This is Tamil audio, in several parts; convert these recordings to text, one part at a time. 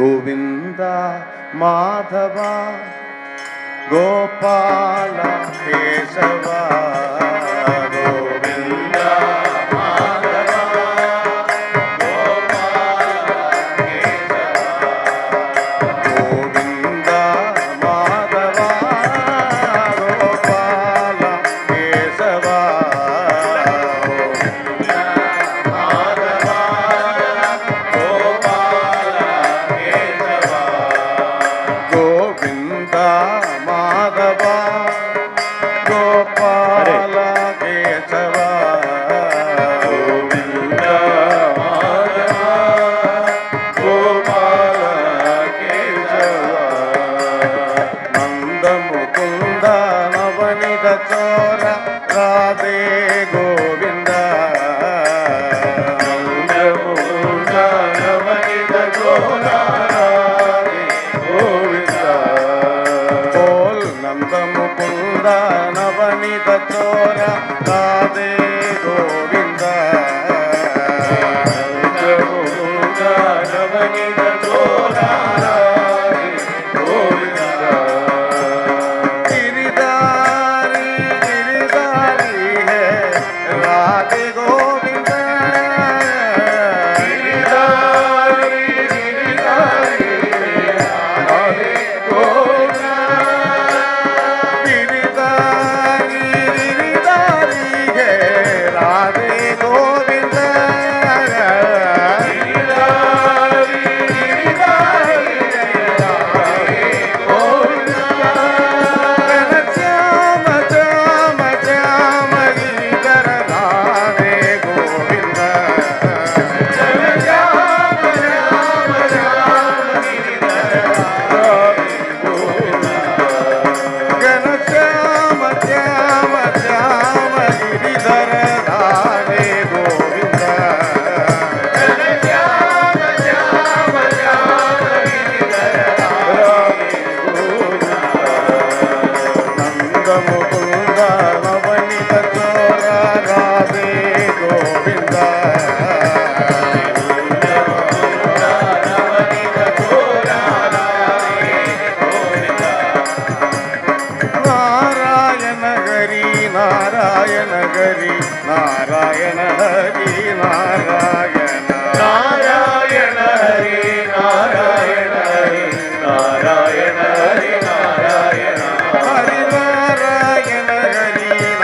ಗೋವಿಂದ ಮಾಧವ ಗೋಪಾಲ ಕೇಶವ ಗೋವಿಂದ ಮಾಧವ ಗೋಪಾಲ ಕೇಶವ ಗೋವಿಂದ ಮಾಧವ ಗೋಪಾಲ ಕೇಶವ ಗೋವಿಂದ ಮಾಧವ ಗೋಪಾಲ ಕೇಶವ ಗೋವಿಂದ ಮಾಧವ ಗೋಪಾಲ ಕೇಶವ ನಂದ ಮುಕುಂದ ನವನಿದ ಚೋರ ರಾಧೆ ಗೋವಿಂದ ನಂದ ಮುಕುಂದ ನವನಿದ ಚೋರ ಮುಕುಂದ ನವನಿದ ಚೋರ ರಾಧೆ ಗೋವಿಂದ ಮುಕುಂದ ನವನಿದ ಚೋರ ರಾಧೆ ಗೋವಿಂದ ಗಿರಿಧಾರಿ ಗಿರಿಧಾರಿ ಹೇ ರಾಧೆ ಗೋವಿಂದ ಗಿರಿಧಾರಿ ಗಿರಿಧಾರಿ ರಾಧೆ ಗೋವಿಂದ राधे गोविंद श्याम श्याम श्याम गिरिधर राधे गोविंद श्याम श्याम श्याम गिरिधर राधे गोविंद घन श्याम श्याम श्याम गिरिधर राधे गोविंद घन श्याम श्याम श्याम गिरिधर राधे गोविंद नंद मुकुंद नवनित चोर राधे गोविंद नवनित चोर राधे गोविंद नारायण हरि नारायण हरि नारायण हरि नारायण नारायण हरि नारायण हरि नारायण हरि नारायण हरि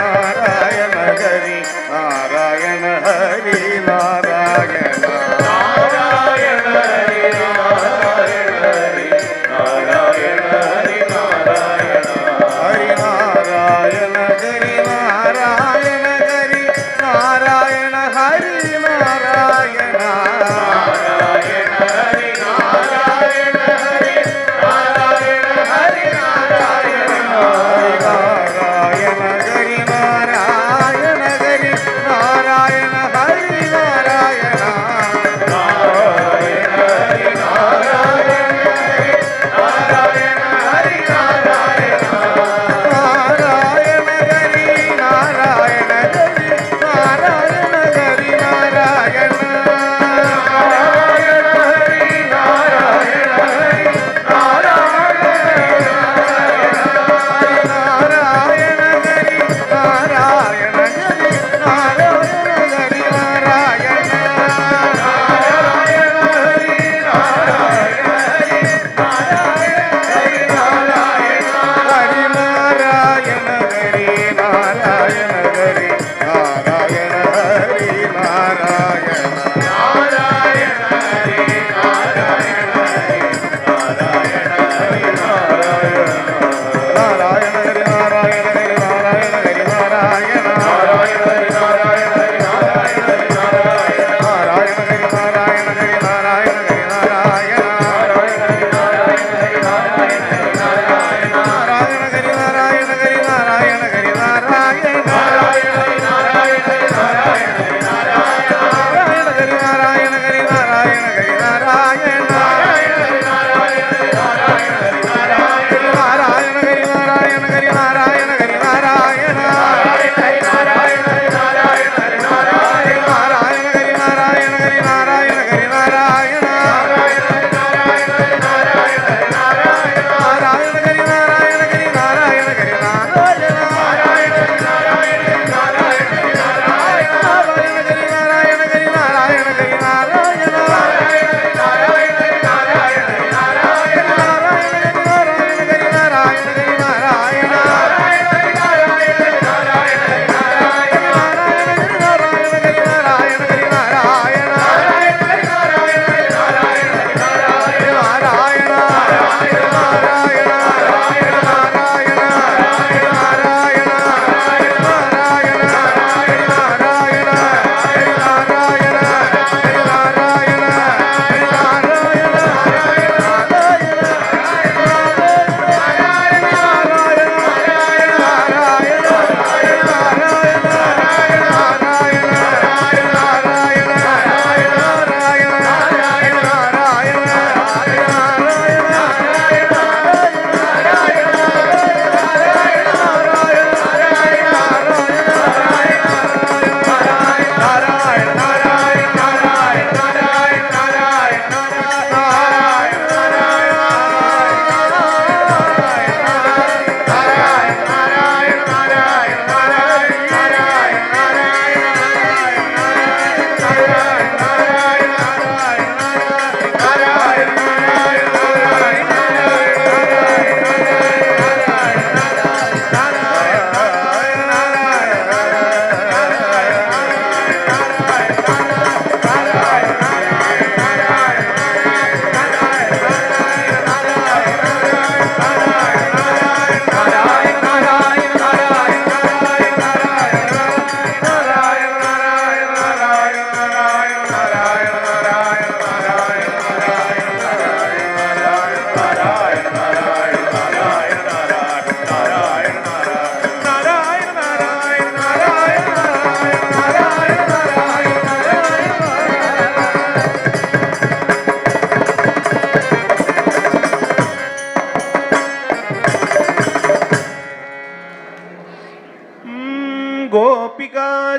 नारायण हरि नारायण हरि नारायण हरि नारायण नारायण हरि नारायण हरि नारायण हरि नारायण हरि नारायण हरि नारायण हरि नारायण हरि नारायण नारायण हरि नारायण हरि नारायण हरि नारायण हरि नारायण हरि नारायण हरि नारायण हरि नारायण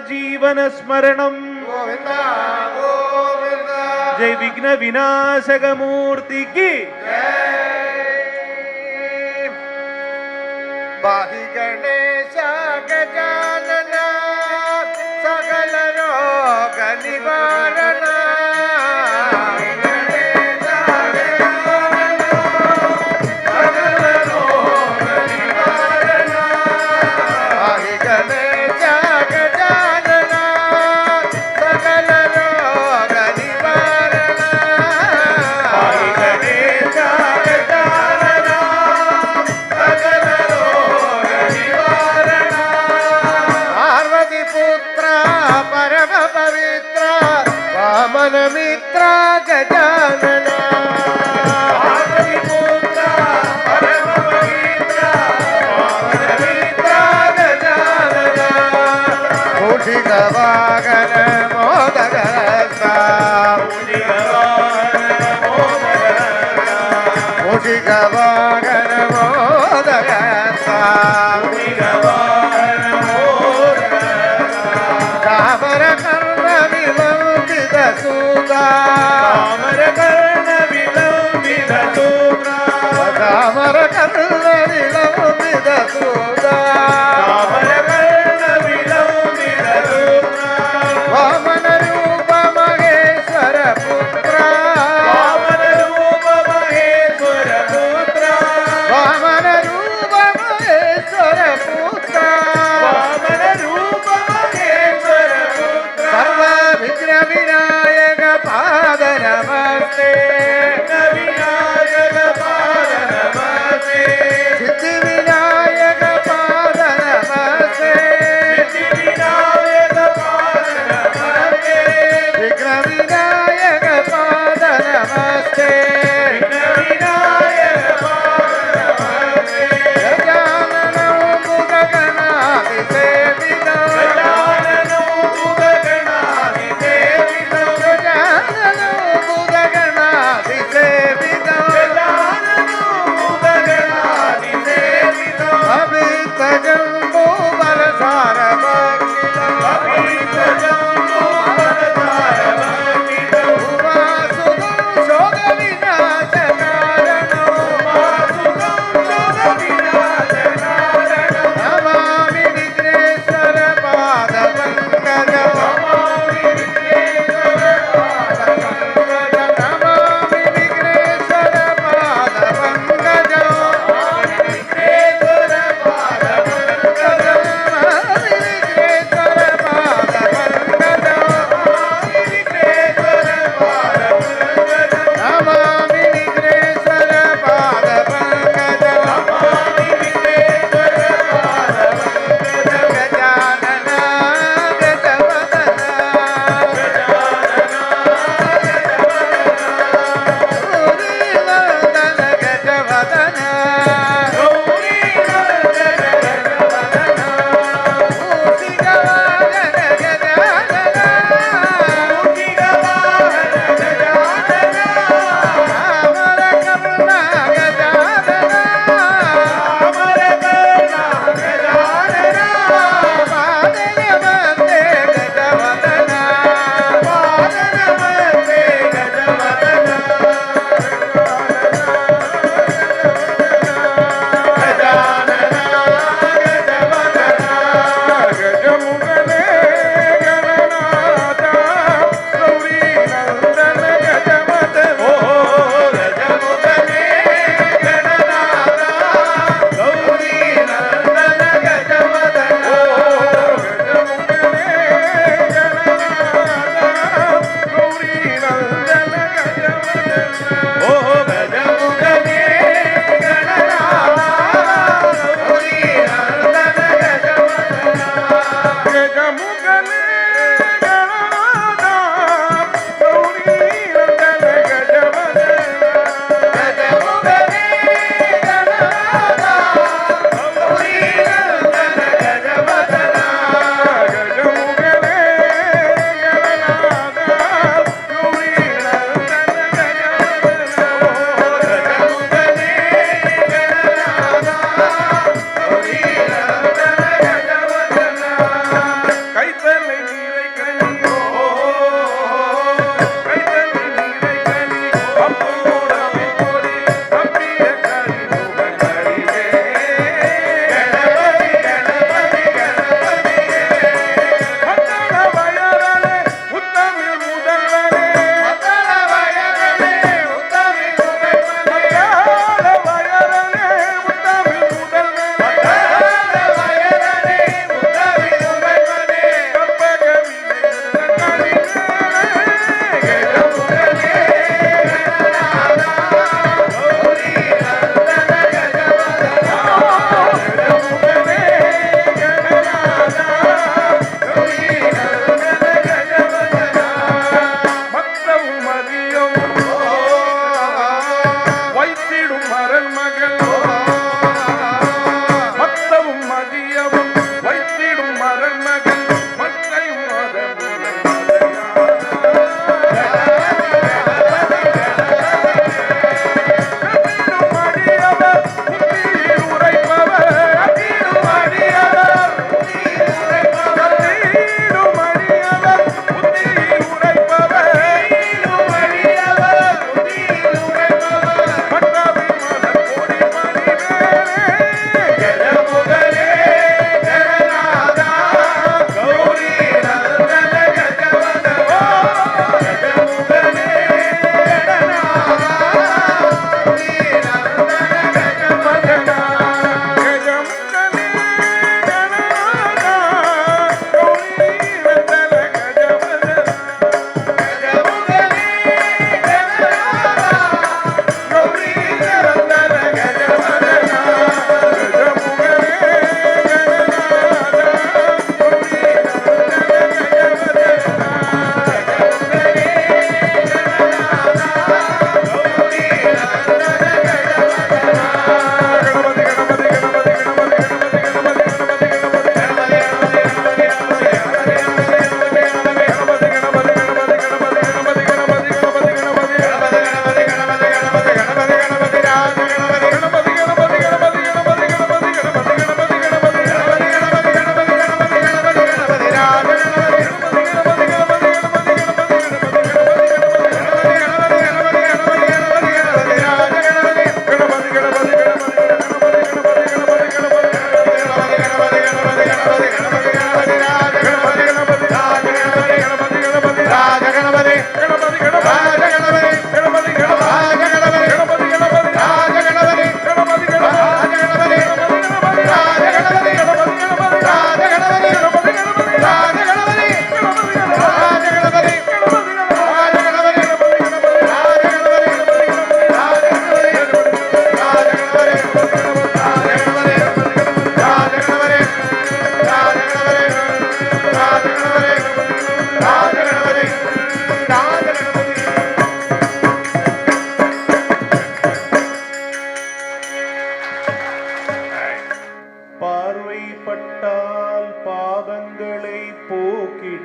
जीवन स्मरणम गोविंद गोविंद। जय विघ्न विनाशक मूर्ति की बाहि गणेश गजानन सकल रोग निवारण। मित्र गजानन वागन मोदक वागन मोदक कामर कर्ण विलंबित सूगा कामर कर्ण विलंबित सूगा कामर कर्ण विलंबित सूगा कामर कर्ण विलंबित सूगा वामन रूप महेश्वर पुत्र वामन रूप महेश्वर पुत्र वामन रूप महेश्वर पुत्र वामन रूप महेश्वर पुत्र सर्व विघ्न विनायक पाद नमस्ते विनायक पाद नमस्ते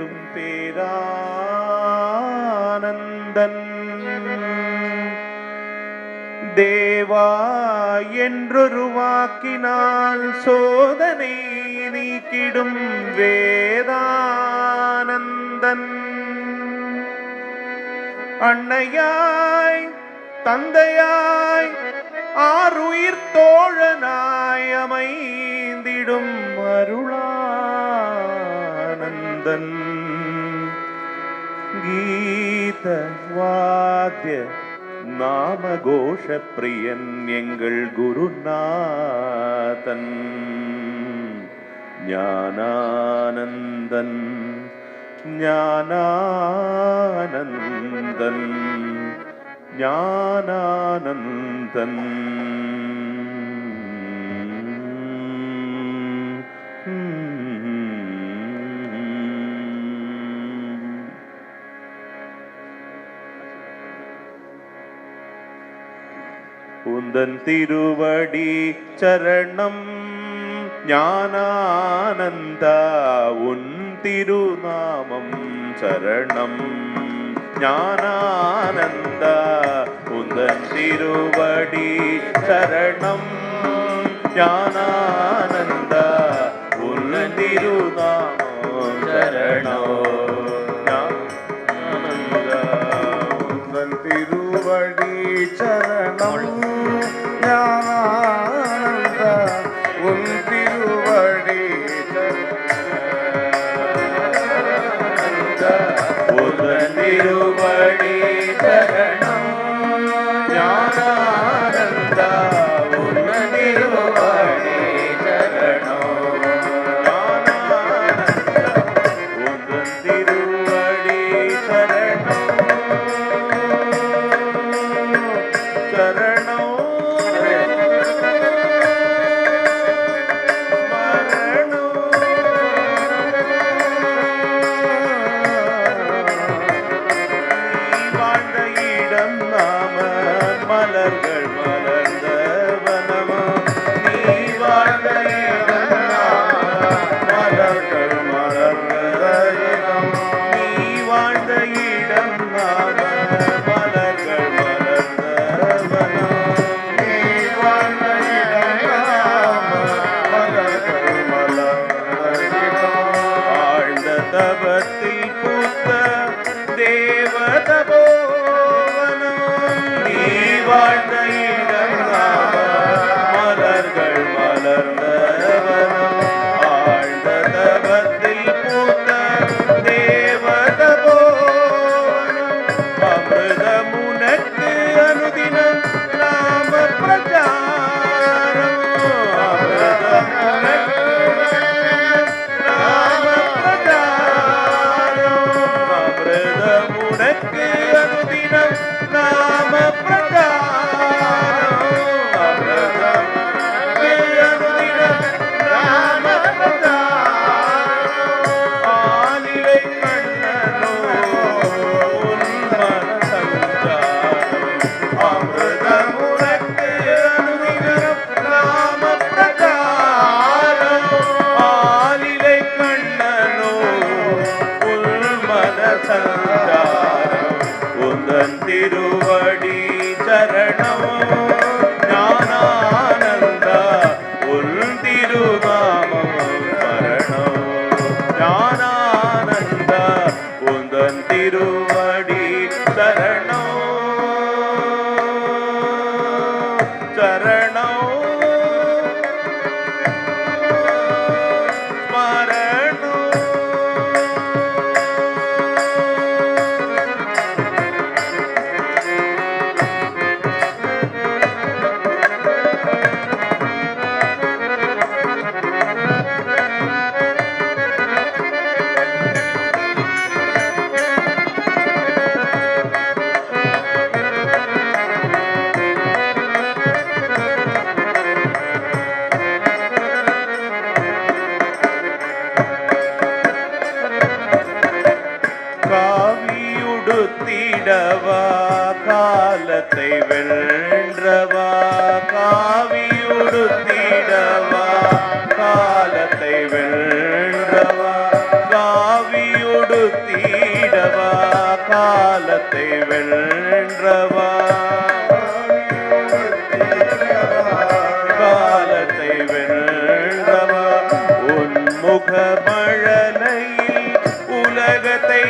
தேடும் பேரானந்தன் தேவா என்றொருவாக்கினால் சோதனை நீக்கிடும் வேதானந்தன் அன்னையாய் தந்தையாய் ஆருயிர் தோழனாய் அமைந்திடும் அருளானந்தன் கீத வாத்திய நாமகோஷ பிரியன் எங்கள் குருநாதன் ஞானானந்தன் ஞானானந்தன் ஞானானந்தன் உந்தன் திருவடி சரணம் ஞானானந்தா உன் திருநாமம் சரணம் ஞானானந்தா உந்தன் திருவடி சரணம் ஞானானந்தா உன் திருநாமம் சரணம் ஞானானந்தா உந்தன் திருவடி சரணம் ஞானானந்த உன் திருவடி உந்தன் திருவடி சரணம் ஞானானந்தா உன் திருவடி சரணம் ஞானானந்தா உந்தன் திருவடி சரணம் சரணம் மலர்கள் மலர்ந்த வனமா நீ வாழ்ந்த மலர்கள் மலர்ந்த நீ வாழ்ந்த இடம் நாம மலர்கள் மலர்ந்த வனம் நீ வாழ்ந்த இடம் மலர்கள் மலர்ந்த ஆழ்ந்த தபத்தில் பூத்த தேவதபோ வாழ்ந்த இடம் மலர்கள் மலர்ந்த ஆழ்ந்த தபத்தில் பூத்த தேவதபோ அமிர்தமுனக்கு அனுதினம் நாம பிரச்சாரம் அமிர்தமுனக்கு நாம பிரச்சாரம் அமிர்தமுனக்கு அனுதினம் நாம உந்தன் திருவடி சரணம் ஞானானந்தா உன் திருநாமம் சரணம் ஞானானந்தா உந்தன் திருவடி சரணம் சரணம் காவியுடுத்திடவா காலத்தை வென்றவா காவியுடுத்திடவா காலத்தை வென்றவா காவியுடுத்திடவா உடுத்திடவா காலத்தை வென்றவா காலத்தை வென்றவா உன்முக மழலையில் உலகத்தை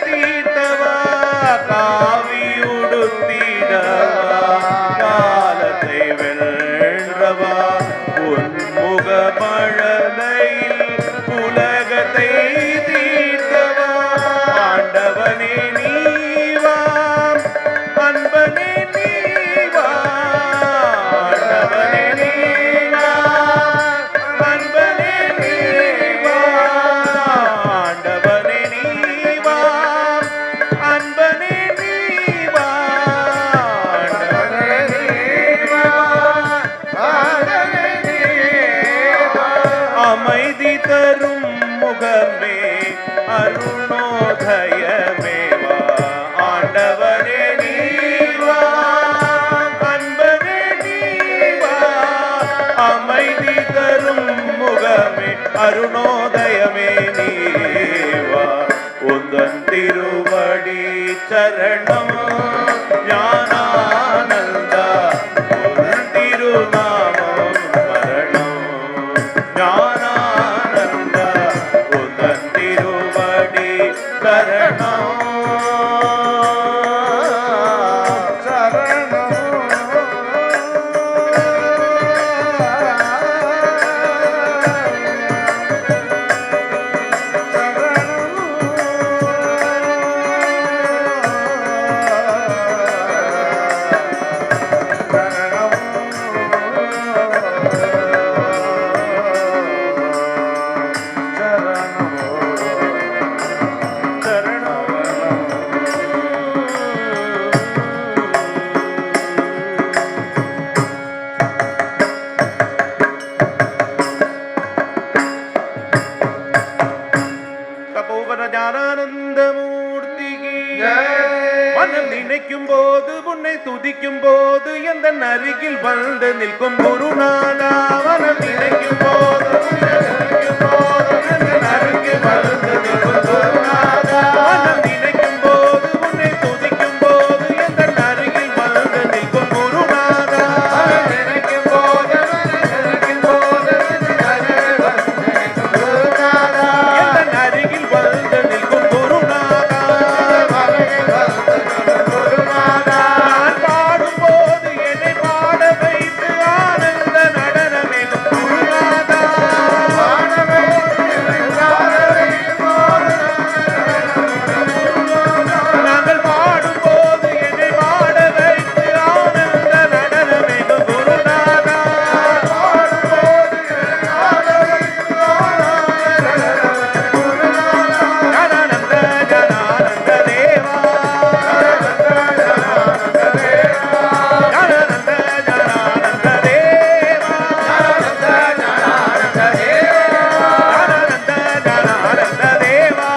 தீர்த்தவா காவியுடுத்திடவா காலத்தை வென்றவா உன்முக மழலையில் உலகத்தை தீர்த்தவா ஆண்டவனே நீவாம் அன்பனே நீவா ஆண்டவனே நீவா அன்பனே நீவா ஆண்டவனே நீவா அன்பனே நீவா ஆண்டவனே நீவா அமைதி தரும் முகமே அருணோதயமேவா ஆண்டவனே நீவா அன்பனே நீவா அமைதி தரும் முகமே அருணோதயமே நீவா உந்தன் திருவடி சரணம் ஞானானந்தா உன் திருநாமம் மரணம் ஞானானந்தா உந்தன் திருவடி சரணம் தபோவன ஞானானந்தமூர்த்திக்கு மனம் நினைக்கும் போது உன்னை துதிக்கும் போது எந்த அருகில் வந்து நிற்கும் குருநாதா மனம் நினைக்கும் போது உன்னை துதிக்கும் போது எந்தன் அருகில் வந்து நிற்கும் குருநாதா மனம் நினைக்கும் போது உன்னை துதிக்கும் போது எந்தன் அருகில் வந்து நிற்கும் குருநாதா மனம் நினைக்கும் போது எந்தன் அருகில் வந்து நிற்கும் குருநாதா நான் பாடும்போது என்னை பாட வைத்து ஆனந்த நடனமேகும் குருநாதா நாங்கள் பாடும்போது என்னை பாட வைத்து ஆனந்த நடனமேகும் குருநாதா ஜனானந்த ஜனானந்த தேவா ஜனானந்த ஜனானந்த தேவா ஜனானந்த ஜனானந்த தேவா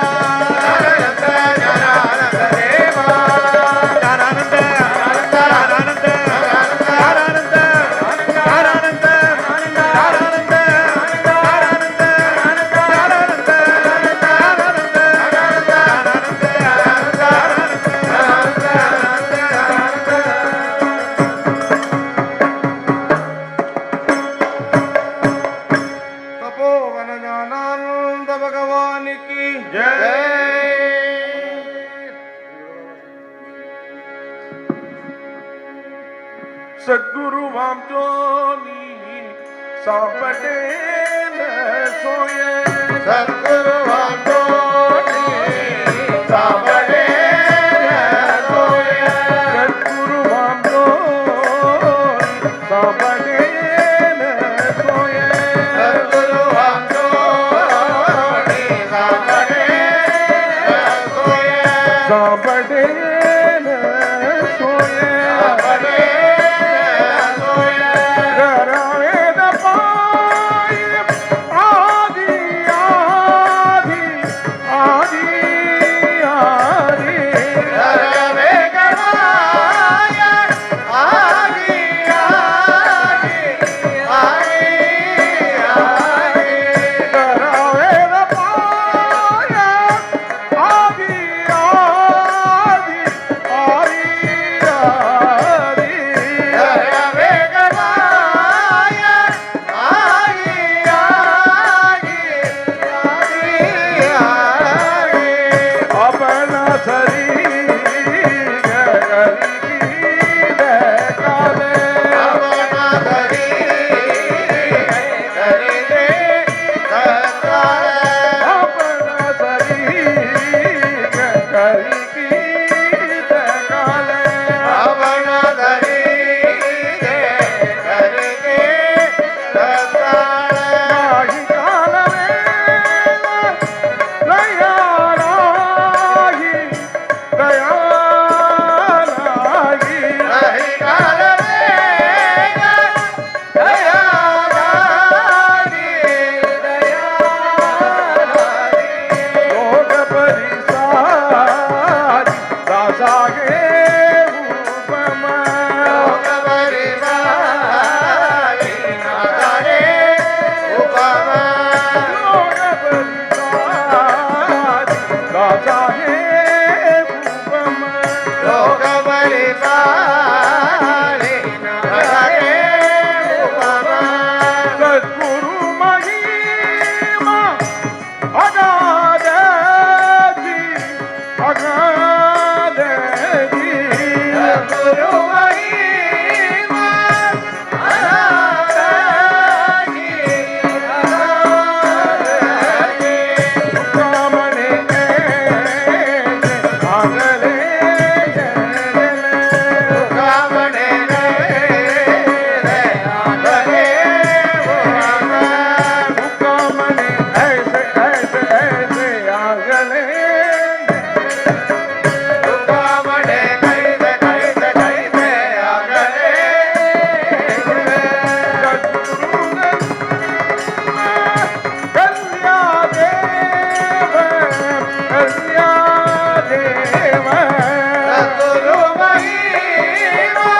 तपोवन ज्ञानानंद भगवान की सद्गुरु वाम जोनी सापटे न सोए सद्गुरु वाम जोनी सापटे न सोए सद्गुरु वाम जोनी सापटे न सोए सद्गुरु वाम जोनी सापटे न सोए सापटे न सोए Ah! राजा हे भूपम लोकबली पाले राजा हे भूपम सद्गुरु महिमा अगाध जी अगाध जी सद्गुरु महिमा अगाध जी अगाध जी कामने आगले कामने रे आगले कामने ऐसे ऐसे ऐसे आगले कामने कैसे कैसे कैसे आगले कल्या देव कल्या देव सद्गुरु महिमा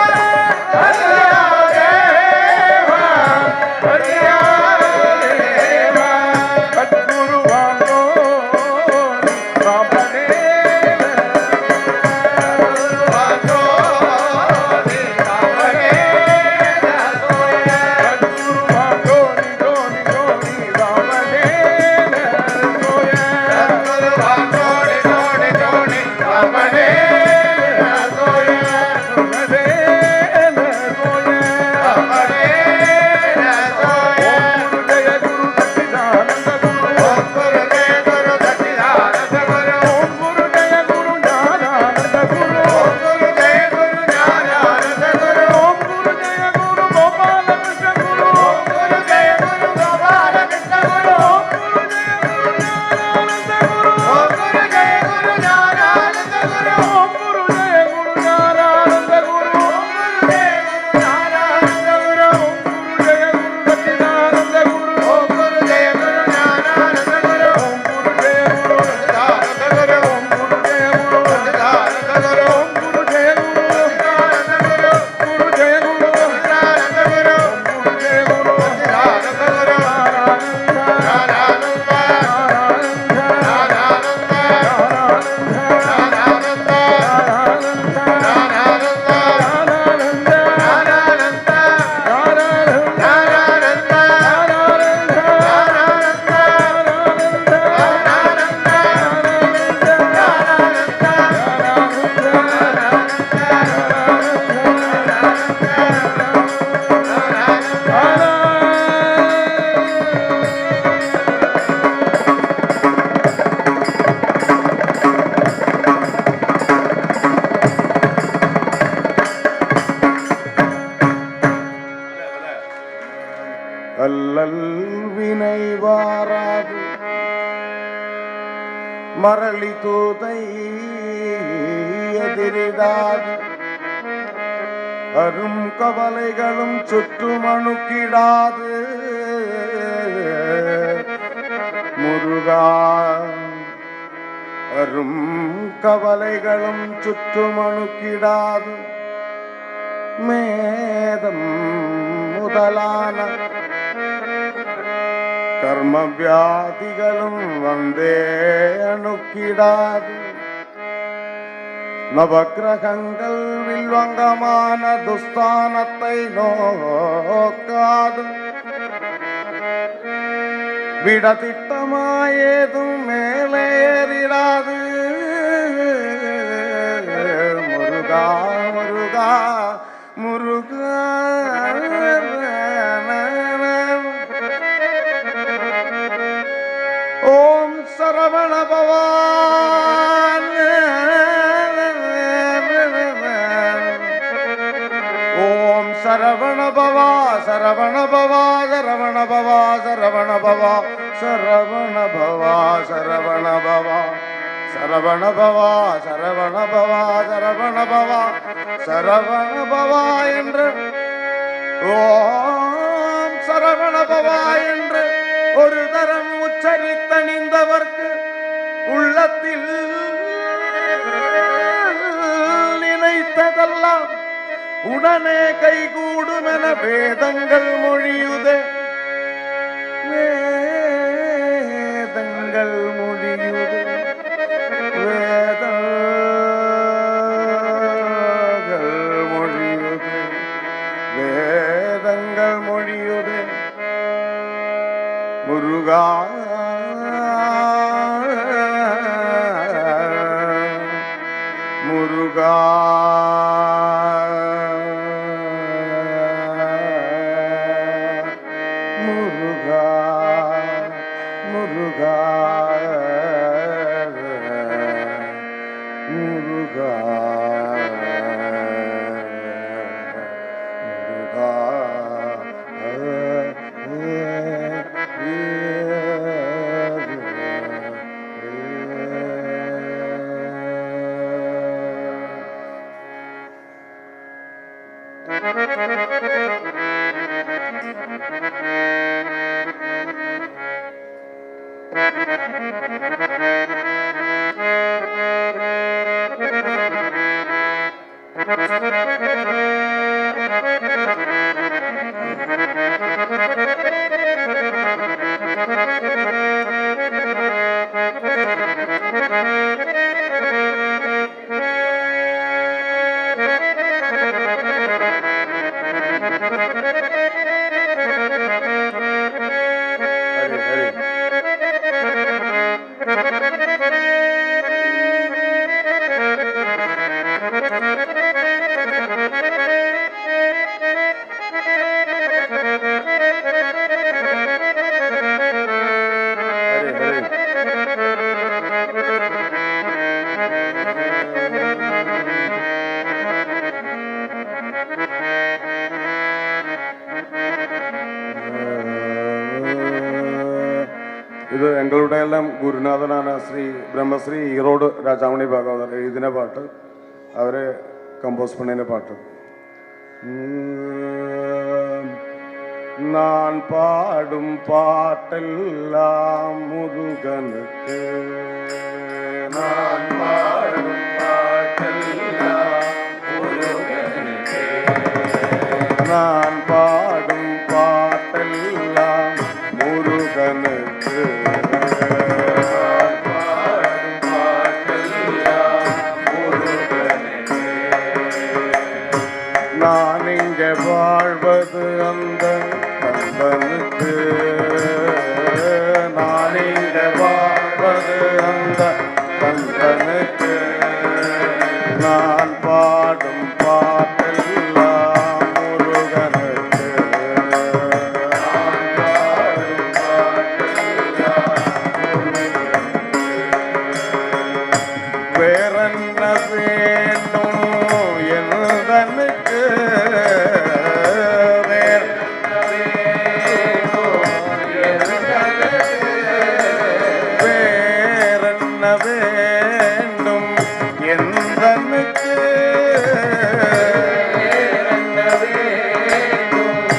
कल्या देव कल्या देव सद्गुरु वालो रामने वाचो निरामने सोया सद्गुरु वालो निजोनी जोनी रामने सोया सद्गुरु वाचो जोड़े जोड़े रामने सोया रामने सोया रामने सोया गुरु जय गुरु सच्चिदानंद गुरु ओम गुरु जय गुरु सच्चिदानंद गुरु ओम गुरु जय गुरु ज्ञानानंद गुरु ओम गुरु जय गुरु ज्ञानानंद गुरु ओम गुरु जय गुरु गोपाल कृष्ण गुरु ओम गुरु जय गुरु गोपाल कृष्ण गुरु ओम गुरु जय गुरु ज्ञानानंद गुरु ओम गुरु जय गुरु ज्ञानानंद गुरु ओम गुरु जय गुरु ज्ञानानंद गुरु ओम गुरु जय गुरु ज्ञानानंद गुरु ओम गुरु जय गुरु सच्चिदानंद गुरु ओम गुरु जय गुरु ज्ञानानंद गुरु ओम गुरु जय गुरु सच्चिदानंद गुरु ओम गुरु जय गुरु सच्चिदानंद गुरु ओम गुरु जय गुरु सच्चिदानंद गुरु गुरु जय गुरु सच्चिदानंद गुरु गुरु जय गुरु सच्चिदानंद गुरु ज्ञानानंद ज्ञानानंद ज्ञानानंद ज्ञानानंद அல்லல் வினை வாராது மரளி தூதை எதிரிடாது அரும் கவலைகளும் சுற்றும் அணுக்கிடாது முருகா அரும் கவலைகளும் சுற்றும் அணுக்கிடாது மேதம் முதலான கர்ம வியாதிகளும் வந்தே அணுக்கிடாது நவக்கிரகங்கள் வில்வங்கமான துஸ்தானத்தை நோக்காது விடதிட்டமாயேதும் மேலே ஏறிடாது முருகா முருகா முருகா ஓம் சரவண பவான் ஓம் சரவண பவா சரவண பவா சரவண பவா சரவண பவா சரவண பவா சரவண பவா சரவண பவா சரவண பவா சரவண பவா சரவண பவா என்று ஓம் சரவண பவா என்று ஒரு தரம் உச்சரித்தணிந்தவர்க்கு உள்ளத்தில் நினைத்ததெல்லாம் உடனே கைகூடுமென வேதங்கள் மொழியுதே வேதங்கள் மொழியுதே முருகா முருகா முருகா முருகா ഇത് എങ്ങളുടെ എല്ലാം ഗുരുനാഥനാണ് ശ്രീ ബ്രഹ്മശ്രീ ഈറോഡ് രാജാമണി ഭാഗവതർ എഴുതിന പാട്ട് അവരെ കമ്പോസ് പണിയ പാട്ട് நான் பாடும் பாட்டெல்லாம் முருகனுக்கு நான் பாடும் பாட்டெல்லாம் முருகனுக்கு நான் பாடும் பாட்டெல்லாம் முருகனுக்கு நான் இங்கே வாழ்வது அந்த கந்தனுக்கு நான் இங்கே வாழ்வது அந்த கந்தனுக்கு நான் பாடும் பாட்டெல்லாம் முருகனுக்கு வேறென்ன வேண்டும் என்பனுக்கு வேண்டும்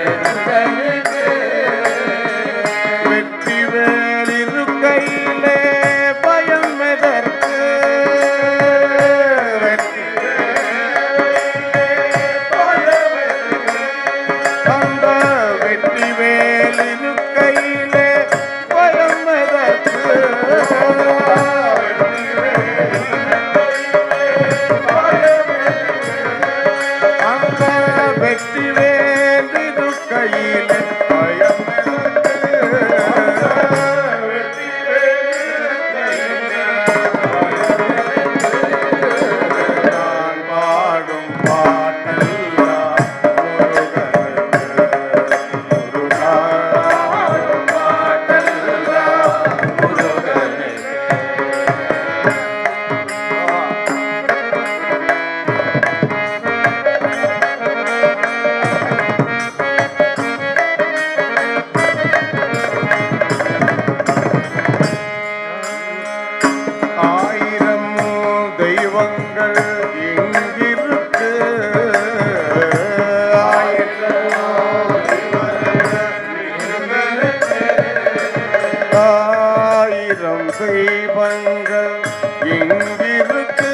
என்பனுக்கு வெற்றி வேலிருக்கையிலே பயம் எதற்கு அந்த வெற்றி வேலிருக்கையிலே பயம் எதற்கு வெற்றி வேண்டிது கையில் பயம் நான் பாடும் பாட்டெல்லாம் முருகனுக்கு ஆயிரம் தெய்வங்கள் எங்கிருக்கு ஆயிரம் தெய்வங்கள் எங்கிருக்கு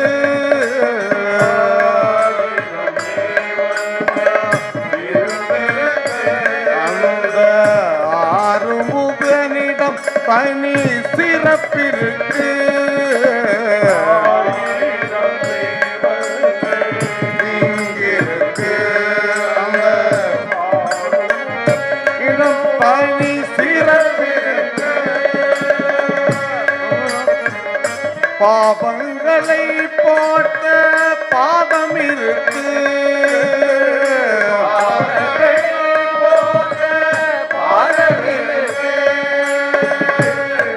அந்த ஆறுமுகனிடம் தனி சிறப்பிருக்கு இங்கிருக்கு அந்த இடம் தனி சிறப்பிருக்கு பாவ பாபங்களை போட்ட பாதம் இருக்கு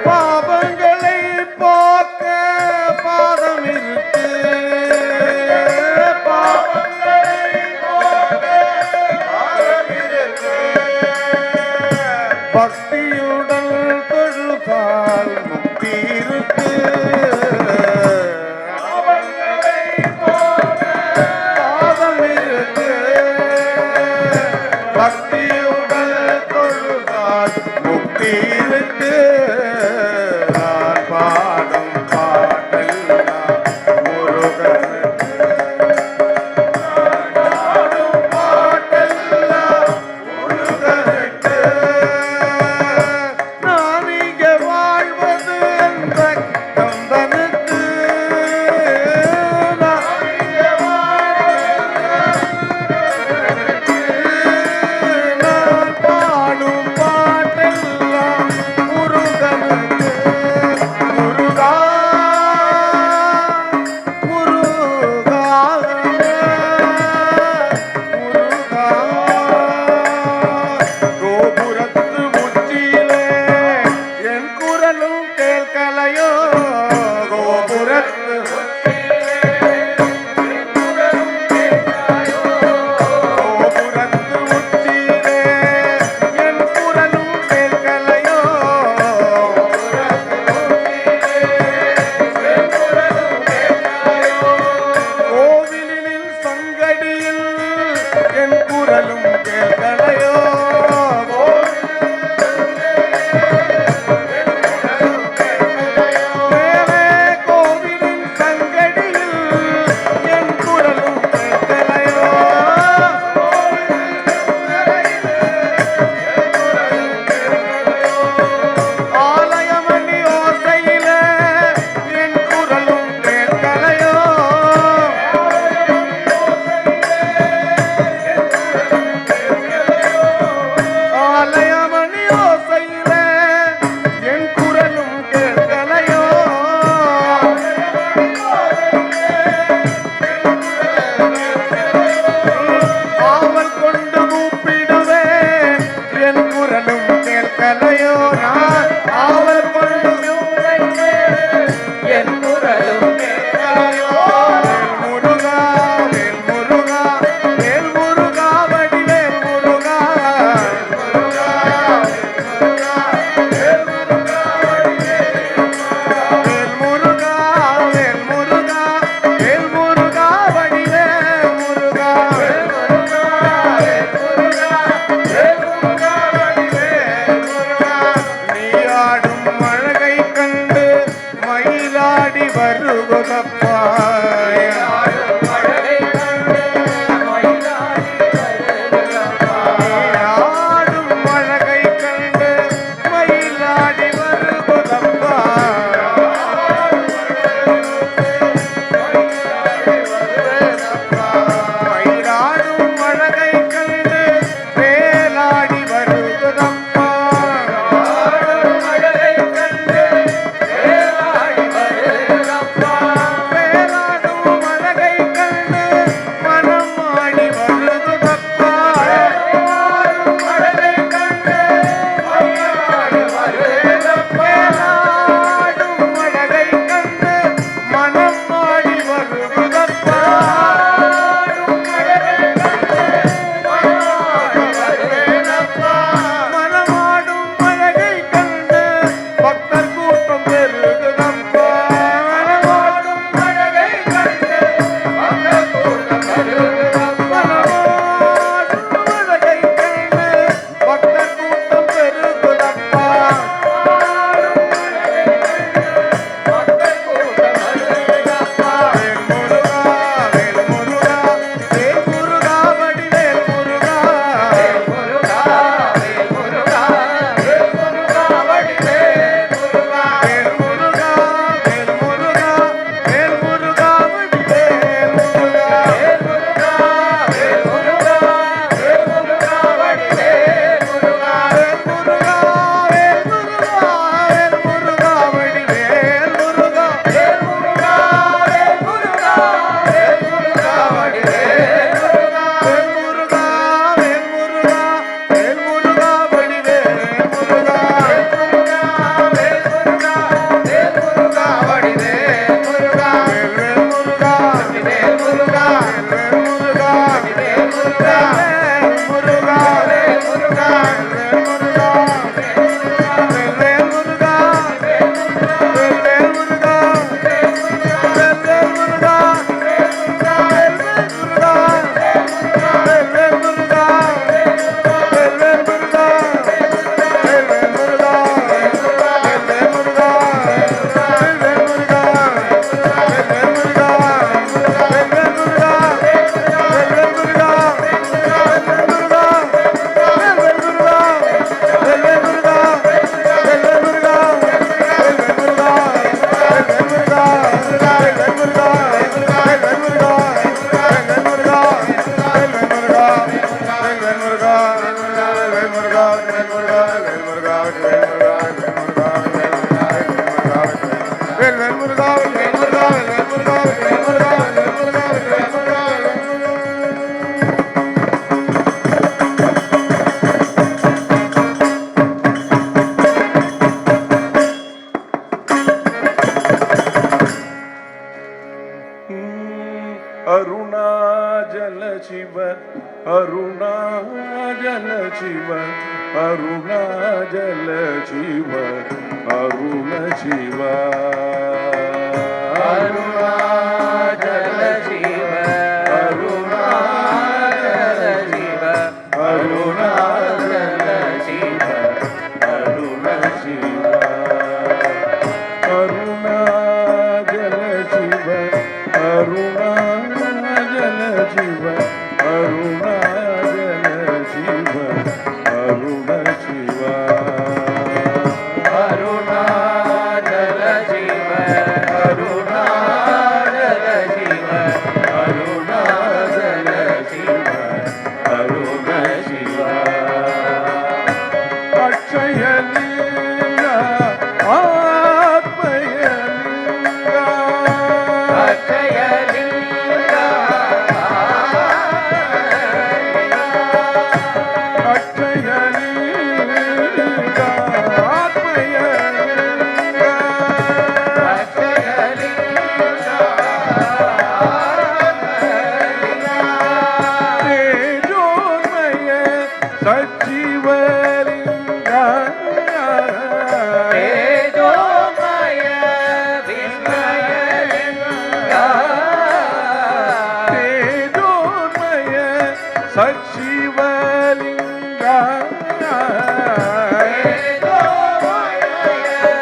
பாபங்களை போக்க பாதம் இருக்கு பக்தியுடன் தொழுதால் முக்தி இருக்கு பாதம் இருக்கு பக்தியுடன் தொழுதால் முக்தி இருக்கு நான் பாடும் பாட்டெல்லாம் முருகனுக்கு பாட்டெல்லாம் முருகனுக்கு நான் இங்கே வாழ்வது அந்த கந்தனுக்கு நான் இங்கே நான் பாடும் பாட்டெல்லாம் முருகனுக்கு முருகா முருகா முருகா கோபுரத்து உச்சியிலே என் குரலும் கேட்கலையோ கோபுரத்து கோபுரத்து உச்சியிலே என் குரலும் கேட்கலையோ கோவிலின் சங்கடியில் என் குரலும் கேட்கலையோ மேலே கோவிலின் சங்கடியில் என் குரலும் கேட்கலையோ ஆலயமணி ஓசையில என் குரலும் கேட்கலையோ ஆலயமணி ஓசையில என் குரலும் கேட்கலையோ ஆவல் கொண்டு கூப்பிடுவேன் என் குரலும் கேட்கலையோ நான் ஆவல் கொண்டு என் குரலும் கேட்கலையோ வேல் முருகா வேல் முருகா வேல் முருகா வடிவேல் முருகா வேல் முருகா வேல் முருகா வேல் முருகா வடிவேல் முருகா வேல் முருகா வேல் முருகா வடிவேல் முருகா நீ ஆடும் அழகை கண்டு மயிலாடி வருகுதப்பா ஆடும் அழகை கண்டு மயிலாடி வருகுதப்பா மயிலாடும் அழகை கண்டு வேலாடி வருகுதப்பா வேலாடி வருகுதப்பா வேலாடி சிவ அருணாஜல சிவ அருணாஜல சிவ அருண சிவ அருணாச்சல சிவ அருணாச்சல சிவ அருணாச்சல சிவ அருண சிவ அருணாஜல சிவ அருணாஜல சிவ அருணாஜல சிவ அருண சிவ அருணாச்சல சிவ அருணாச்சல சிவ அருணாச்சல சிவ அருண சிவ அக்ஷயலிங்க ஆத்மயலிங்க அக்ஷயலிங்க அக்ஷயலிங்க ஆத்மயலிங்க தேஜோமய சச்சிவலிங்க தேஜோமய விஸ்மயலிங்க தேஜோமய சச்சிவலிங்க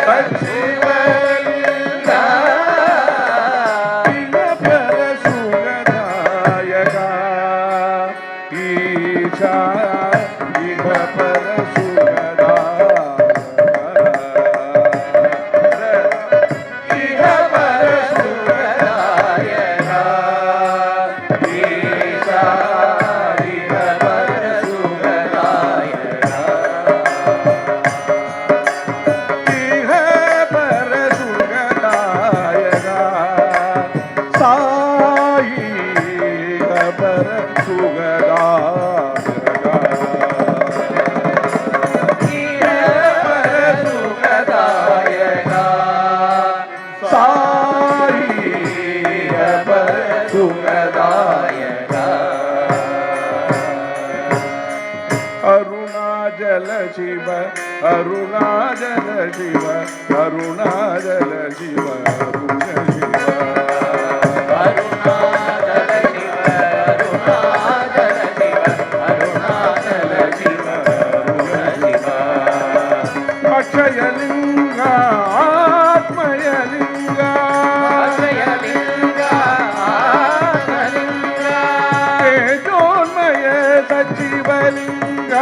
சச்சிவலிங்க பரசுகதாயக ஈஷா இக அருணாஜல சிவ அருணாஜல சிவ அருணாஜல சிவ அருண சிவ அக்ஷயலிங்க ஆத்மயலிங்க தேஜோன்மய சச்சிவலிங்க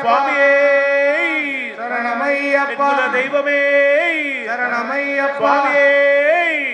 சுவாமியே சரணமையப்பா குல தெய்வமே சரணமையப்பா சுவாமியே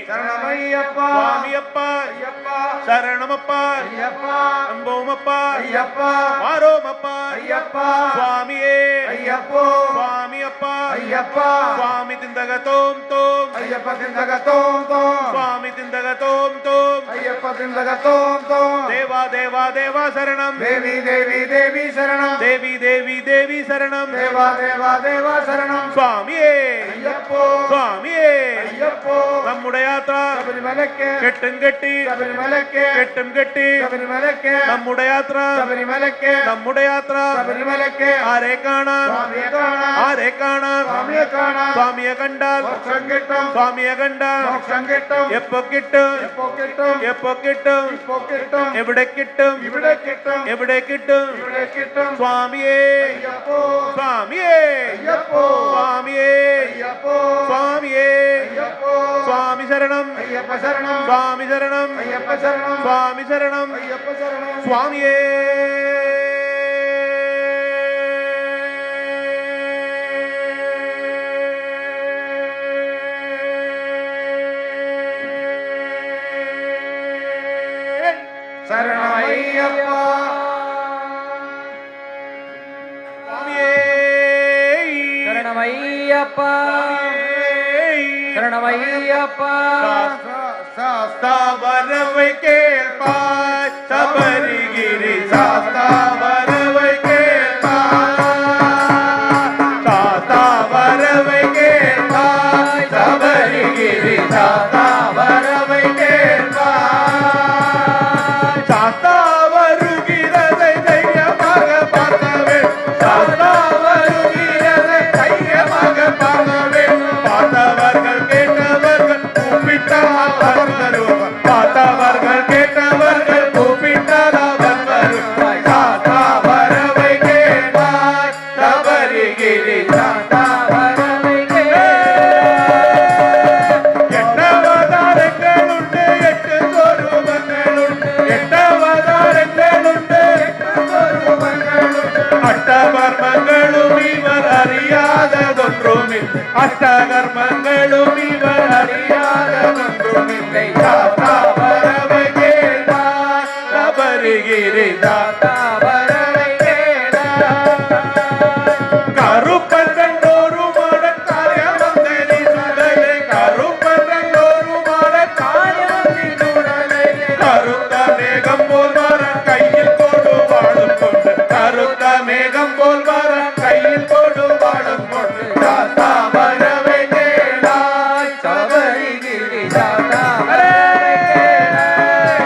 சரணமையப்பா சுவாமியப்பா ஐயப்பா சரணமப்பா ஐயப்பா அம்போமப்பா ஐயப்பா மாரோமப்பா ஐயப்பா சுவாமியே ஐயப்போ சுவாமியப்பா ஐயப்பா சுவாமி திந்தக தோம் தோம் ஐயப்ப திந்தக தோம் தோம் சுவாமி திந்தக தோம் தோம் ஐயப்ப திந்தக தோம் தோம் தேவா தேவா தேவா சரணம் தேவி தேவி தேவி சரணம் தேவி தேவி தேவி சரணம் தேவா தேவா தேவா சரணம் சுவாமியே ஐயப்போ சுவாமியே ஐயப்போ നമ്മുടെ യാത്ര ശബരിമലയ്ക്ക് കെട്ടും കെട്ടി ശബരിമലയ്ക്ക് കെട്ടും കെട്ടി ശബരിമലയ്ക്ക് നമ്മുടെ യാത്ര ശബരിമലയ്ക്ക് നമ്മുടെ യാത്ര ശബരിമലയ്ക്ക് ആരെ കാണാൻ സ്വാമിയെ കാണാൻ ആരെ കാണാൻ സ്വാമിയെ കാണാൻ സ്വാമിയെ കണ്ടാൽ മോക്ഷം കിട്ടും സ്വാമിയെ കണ്ടാൽ മോക്ഷം കിട്ടും എപ്പോ കിട്ടും എപ്പോ കിട്ടും എപ്പോ കിട്ടും ഇപ്പോ കിട്ടും എവിടെ കിട്ടും ഇവിടെ കിട്ടും എവിടെ കിട്ടും ഇവിടെ കിട്ടും സ്വാമിയേ അയ്യപ്പോ സ്വാമിയേ അയ്യപ്പോ സ്വാമിയേ അയ്യപ്പോ സ്വാമിയേ അയ്യപ്പോ സ്വാമി ശരണം അയ്യപ്പ ശരണം സ്വാമി ശരണം അയ്യപ്പ ശരണം സ്വാമി ശരണം അയ്യപ്പ ശരണം സ്വാമിയേ ശരണമയ്യപ്പ സ്വാമിയേ ശരണമയ്യപ്പ ശരണമയ്യപ്പ சாஸ்தாவரவை கேள்பாய் சபரிகிரி சாஸ்தாவரவை கேள்பாய் சாஸ்தாவரவை கேள்பாய் சபரிகிரி சாஸ்தாவரவை கேள்பாய் சாஸ்தாவருகிறதை தைரியமாக பார்க்கவே சாஸ்தாவருகிறதை தைரியமாக பார்க்கவே பார்த்தவர்கள் கேட்டவர்கள் கூப்பிட்டால் அவர் வருவார் பார்த்தவர்கள் கேட்டவர்கள் கூப்பிட்டால் அவர் வருவார் சாஸ்தா வரவை கேட்பார் சபரிகிரி சாஸ்தா வரவை எட்டவதாரங்களுண்டு எட்டு சொரூபங்களுண்டு எட்டவதாரங்களுண்டு எட்டு சொரூபங்களுண்டு அட்டவர்மங்களும் இவர் அறியாததொன்றுமில்லை அஷ்டகர்மங்களும் இவர் அறியாததொன்றுமில்லை சாஸ்தா வரவை கேட்டார் சபரிகிரி சாஸ்தா வரவை கேட்டார் கருப்பன் கண்டோரு மடன் காரியமந்தனி சுடலை கருப்பன் கண்டோரு மடன் காரியமந்தனி சுடலை கருத்த மேகம் போல் மரம் கையில் கொடு வாழும் கொண்டு கருத்த மேகம் போல் மரம் கையில் கொடு வாழும் கொண்டு சாஸ்தா வரவை கேட்டார் சபரிகிரி சாஸ்தா வரவை கேட்டார்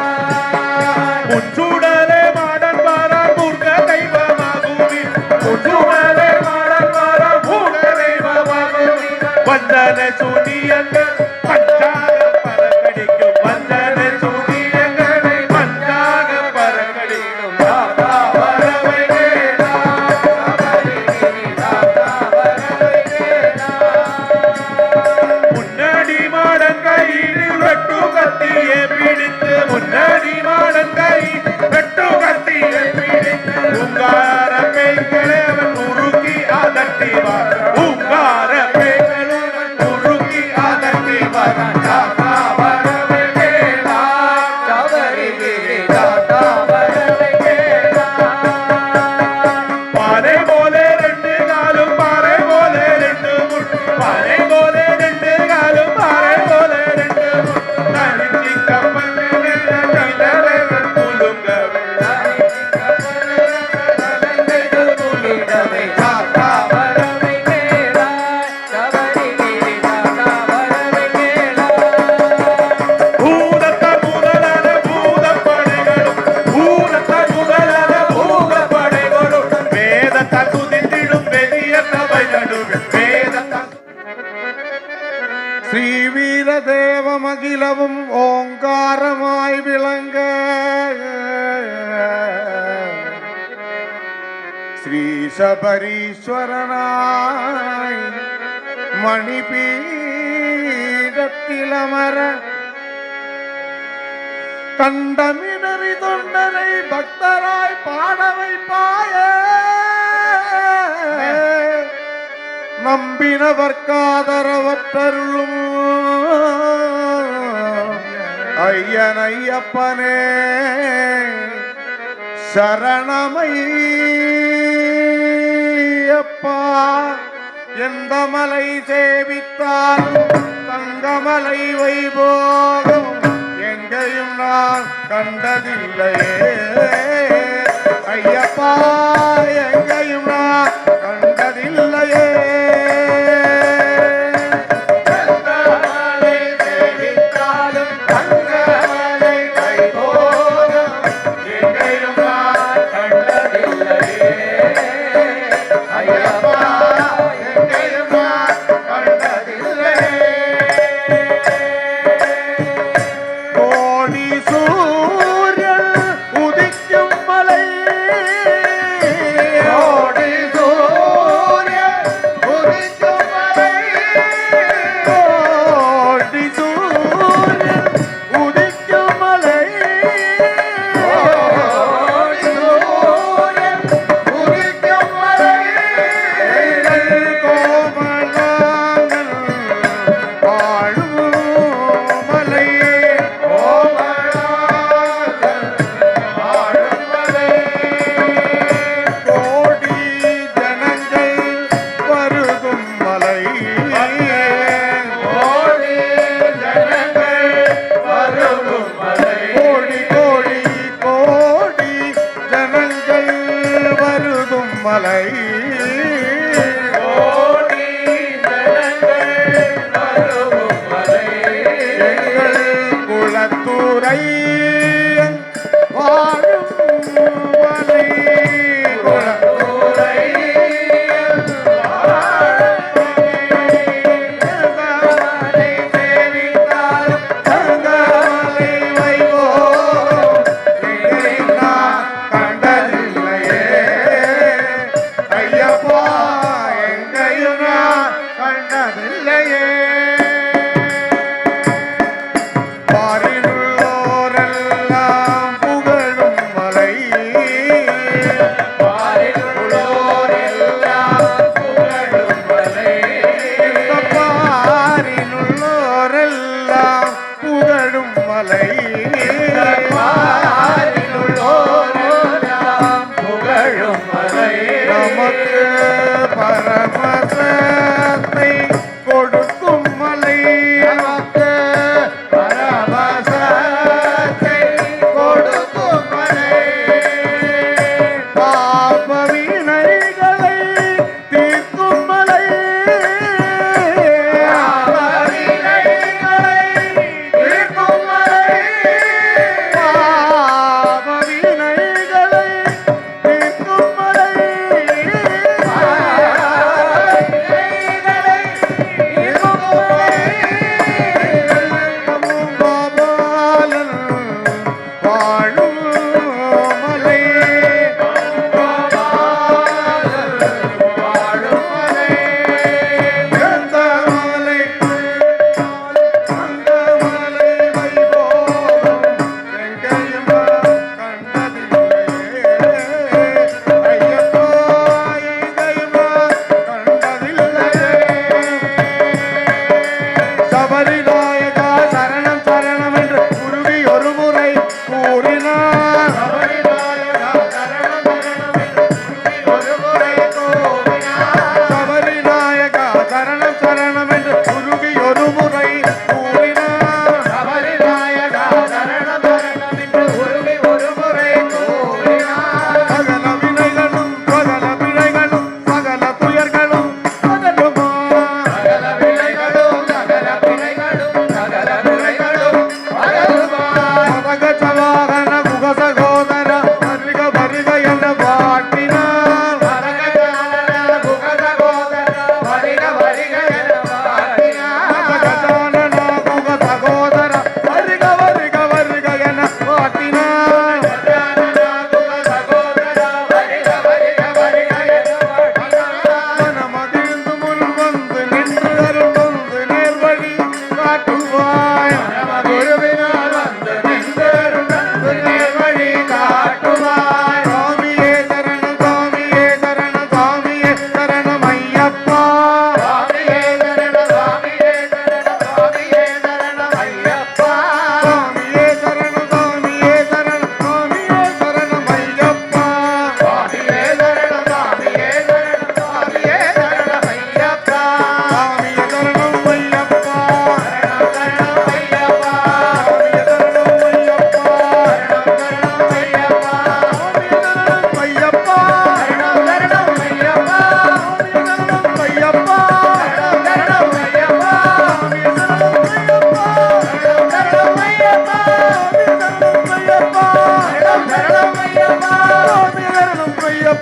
முச்சுடலே மாடன் வாரார் மூர்க்க தெய்வமாகுமி முச்சுடலே மாடன் வாரார் மூர்க்க தெய்வமாகுமி வந்தன சூனியங்கள் பஞ்சாக பறக்கடிக்கும் வந்தன சூனியங்களை பஞ்சாக பறக்கடிக்கும் சாஸ்தா வரவை கேட்டார் சபரிகிரி சாஸ்தா வரவை கேட்டார் முன்னாடி மாடன் கையில் வெட்டு கத்தியை பிடித்து முன்னாடி மாடன் கையில் வெட்டு கத்தியை பிடித்து உங்கார பேய்களை அவன் உருக்கி அதட்டிவார் உங்கார பேய்களை அவன் உருக்கி அதட்டிவார் சாஸ்தா வரவை கேட்டார் சபரிகிரி சாஸ்தா வரவை கேட்டார் பாறை போல ரெண்டு காலும் பாறை போல ரெண்டு முட்டு பாறை போல ரெண்டு காலும் பாறை போல ரெண்டு முட்டு தனிச்சி கப்பல் நிலவர்கள் புலுங்கவே தனிச்சி கப்பல் நிலவர்கள் புலுங்கவே சாஸ்தா வரவை கேட்டார் சபரிகிரி சாஸ்தா வரவை கேட்டார் பூதத்தால் முதலான பூதப்படைகளும் பூதத்தால் முதலான பூதப்படைகளும் வேதத்தால் குதித்திடும் பெரிய சபை நடுவில் வேதத்தால் ஸ்ரீவீரதேவமகிலவும் ஓங்காரமாய் விளங்க ஸ்ரீ சபரீஸ்வரனாய் மணிபீடத்திலமர கண்டமிடறி தொண்டரை பக்தராய் பாட வைப்பாயே நம்பினவர்க்காதரவற்றருளும் ஐயன் ஐயப்பனே சரணமையப்பா. எந்த மலை சேவித்தாலும் தங்கமலை வைபோகம் எங்கேயும் நான் கண்டதில்லையே ஐயப்பா, எங்கேயும் நான் கண்டதில்லையே.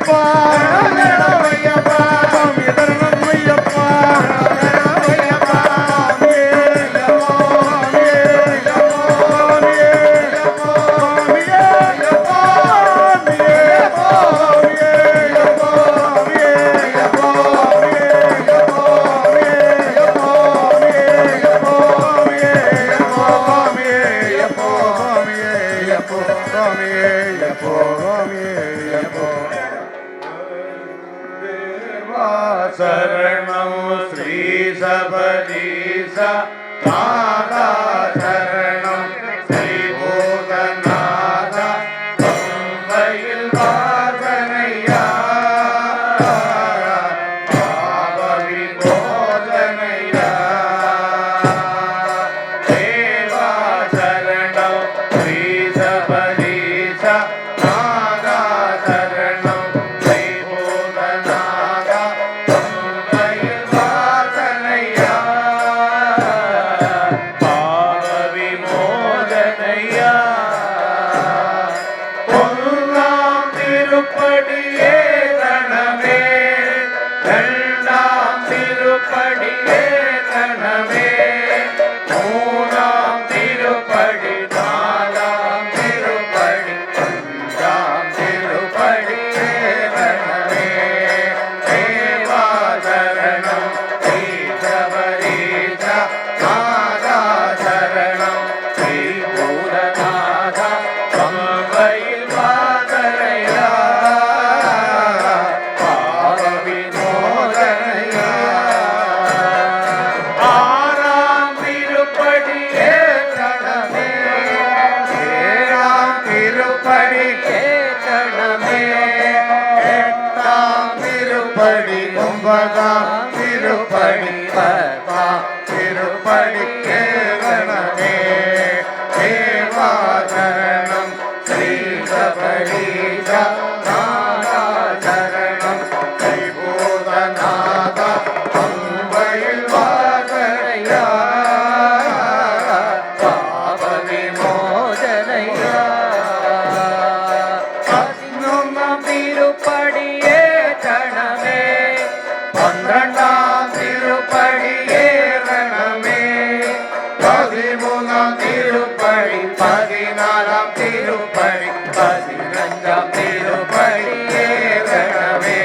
ஐயப்பா சரணம் ஐயப்பா சுவாமி சரணம் ஐயப்பா சரணம் ஐயப்பா சரணம் ஸ்ரீ சபரீச நாதா சரணம் ஸ்ரீ பூதநாதா பம்பையில் வாசனையா பாவவி போதனையா தேவா சரணம் ஸ்ரீ சபரீச நாதா சரணம் ஸ்ரீ பூதநாதா பம்பையில் வாசனையா பாவவி மோதனையா ஒன்றாம் திருப்படியே கணமே இரண்டாம் திருப்படியே கணமே மூணாம் திருப்படி நாலாம் திருப்படி அஞ்சாம் திருப்படியே கணமே தேவா சரணம் ஸ்ரீ சபரீச நாதா சரணம் ஸ்ரீ பூதநாதா பம்பையில் வாசனையா பாவ விமோசனையா ஆறாம் திருப்படியே கணமே ஏழாம் திருப்படியே கணமே எட்டாம் திருப்படி ஒன்பதாம் திருப்படி பத்தாம் திருப்படி கணமே தேவா சரணம் ஸ்ரீ சபரீச நாதா சரணம் ஸ்ரீ பூதநாதா பம்பையில் வாசனையா பாவ விமோசனையா பதினொன்றாம் திருப்படியே கணமே பன்னிரண்டாம் திருப்படியே கணமே பதிமூணாம் திருப்படி பதினாலாம் திருப்படி பதினஞ்சாம் திருப்படியே கணமே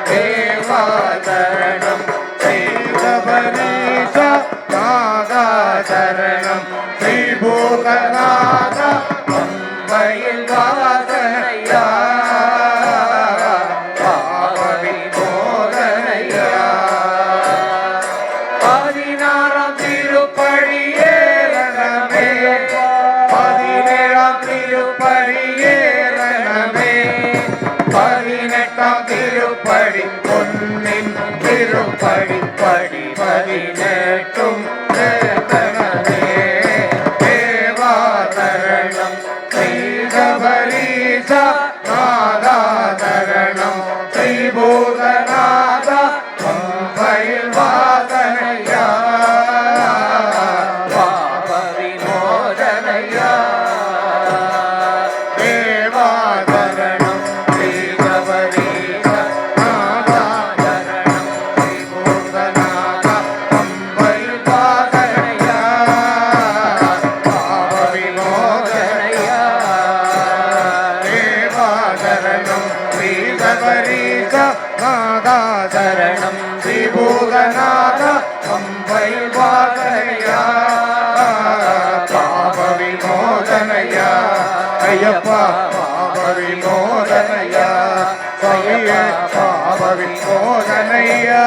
தேவா சரணம் ஸ்ரீ சபரீச நாதா சரணம் ஸ்ரீ பூதநாதா பம்பையில் வாசனையா பாவ விமோசனையா பதினாறாம் திருப்படியே கணமே பதினேழாம் திருப்படியே கணமே பதினெட்டாம் திருப்படி பொன்னின் திருப்படி படி பதினெட்டும் கணமே தேவா சரணம் ஸ்ரீ சபரீச நாதா சரணம் ஸ்ரீ பூதநாதா பம்பையில் வாசனையா பாவ விமோசனையா தேவா சரணம் ஸ்ரீ சபரீச நாதா சரணம் ஸ்ரீ பூதநாதா பம்பையில் வாசனையா பாவ விமோசனையா தேவா சரணம் ஸ்ரீ சபரீச நாதா சரணம் ஸ்ரீ பூதநாதா பம்பையில் வாசனையா பாவ விமோசனையா ஐயப்பா பாவ விமோசனையா சுவாமியே பாவ விமோசனையா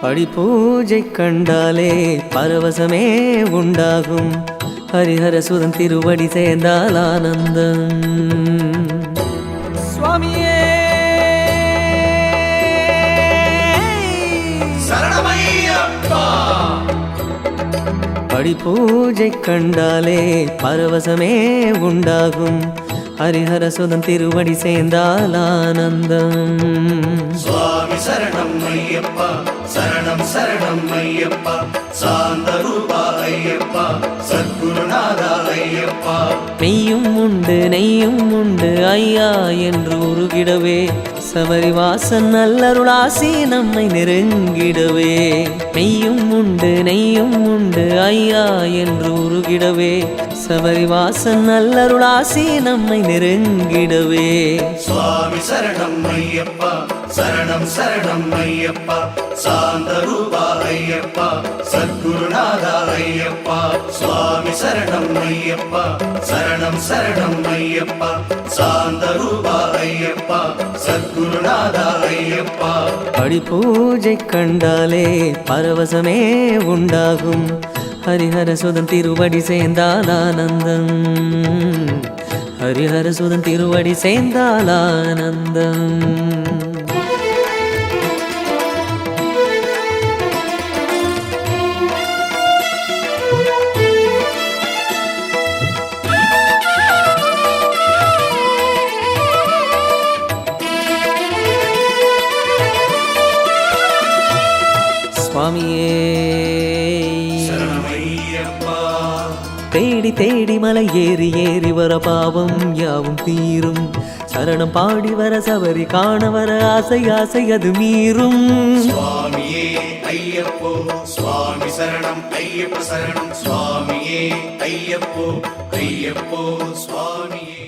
படி பூஜை கண்டாலே பரவசமே உண்டாகும். ஹரிஹர சுதன் திருவடி சேர்ந்தால் ஆனந்தம். சுவாமியே படி பூஜை கண்டாலே பரவசமே உண்டாகும். ஹரிஹர சுதன் திருவடி சேர்ந்தால் ஆனந்தம். சுவாமி சரணம் ஐயப்பா, சரணம் சரணம் ஐயப்பா, சாந்த ரூபா ஐயப்பா, சத்குருநாதா ஐயப்பா. மெய்யும் உண்டு நெய்யும் உண்டு ஐயா என்று உருகிடவே, சபரிவாசன் நல்லருளாசி நம்மை நெருங்கிடவே. மெய்யும் உண்டு நெய்யும் உண்டு ஐயா என்று உருகிடவே, சபரிவாசன் நல்லருளாசி நம்மை நெருங்கிடவே. சுவாமி சரணம் ஐயப்பா, சரணம் சரணம் ஐயப்பா, சாந்த ரூபா ஐயப்பா, சத்குருநாதா ஐயப்பா. சுவாமி சரணம் ஐயப்பா, சரணம் சரணம் ஐயப்பா, சாந்த ரூபா ஐயப்பா, சத்குருநாதா ஐயப்பா. படி பூஜை கண்டாலே பரவசமே உண்டாகும். ஹரிஹர சுதன் திருவடி சேர்ந்தால் ஆனந்தம். ஹரிஹர சுதன் திருவடி சேர்ந்தால் ஆனந்தம். சுவாமியே சரணமையப்பா, தேடி தேடி மலை ஏறி ஏறி வர பாவம் யாவும் தீரும். சரணம் பாடி வர சபரி காண வர ஆசை ஆசை அது மீறும். சுவாமியே ஐயப்போ, சுவாமி சரணம் ஐயப்ப சரணம். சுவாமியே ஐயப்போ, ஐயப்போ சுவாமியே.